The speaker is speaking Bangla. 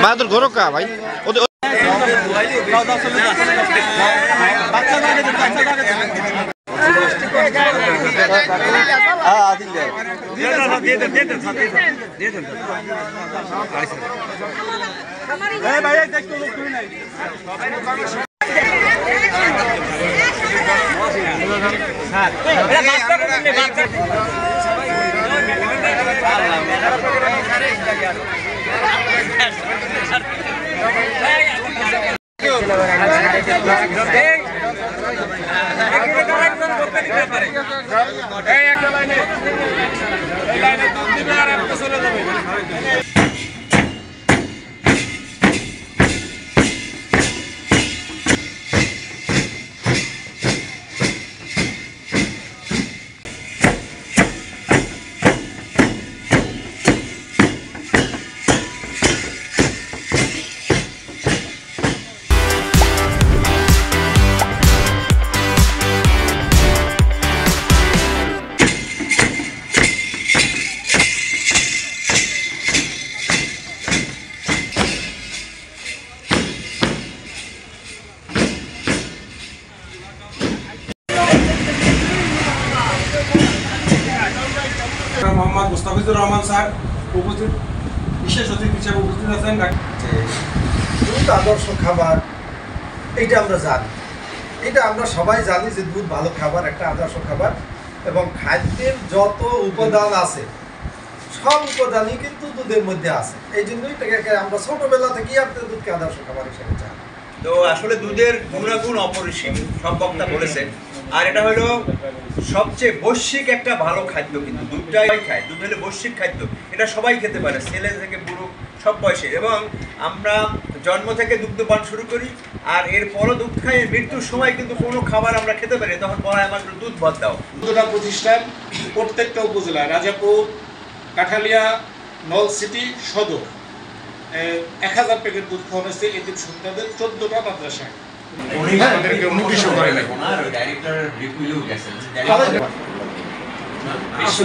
বাহাদুর ঘর কা ভাই মোহাম্মদ মুস্তাফিজুর রহমান স্যার উপস্থিত বিশেষ অতিথি হিসেবে উপস্থিত আছেন। দুধ আদর্শ খাবার এইটা আমরা জানি, এটা আমরা সবাই জানি যে দুধ ভালো খাবার, একটা আদর্শ খাবার এবং খাদ্যের যত উপাদান আছে সব উপাদানই কিন্তু দুধের মধ্যে আছে। এই জন্যই এটাকে আমরা ছোটবেলা থেকেই আপনার দুধকে আদর্শ খাবার হিসেবে জানি। তো আসলে দুধের গুণাগুণ অপরিসীম, সব বক্তা বলেছেন। আর এটা হলো সবচেয়ে বৈশ্বিক একটা ভালো খাদ্য, কিন্তু দুধটাই খায়। দুধ হলো বৈশ্বিক খাদ্য, এটা সবাই খেতে পারে, ছেলে থেকে বুড়ো সব বয়সের। এবং আমরা জন্ম থেকে দুগ্ধপান শুরু করি, আর এরপরও দুধ খাই। মৃত্যুর সময় কিন্তু কোনো খাবার আমরা খেতে পারি, তখন বলা হয় আমাদের দুধ ভাত দাও। দুধটা প্রতিষ্ঠান প্রত্যেকটা উপজেলা, রাজাপুর, কাঠালিয়া, নলসিটি সদর 1000 প্যাকেট দুধ খাওয়ানো হয়েছে এতিম সন্তানদের 14টা মাদ্রাসায়। বিশ্ব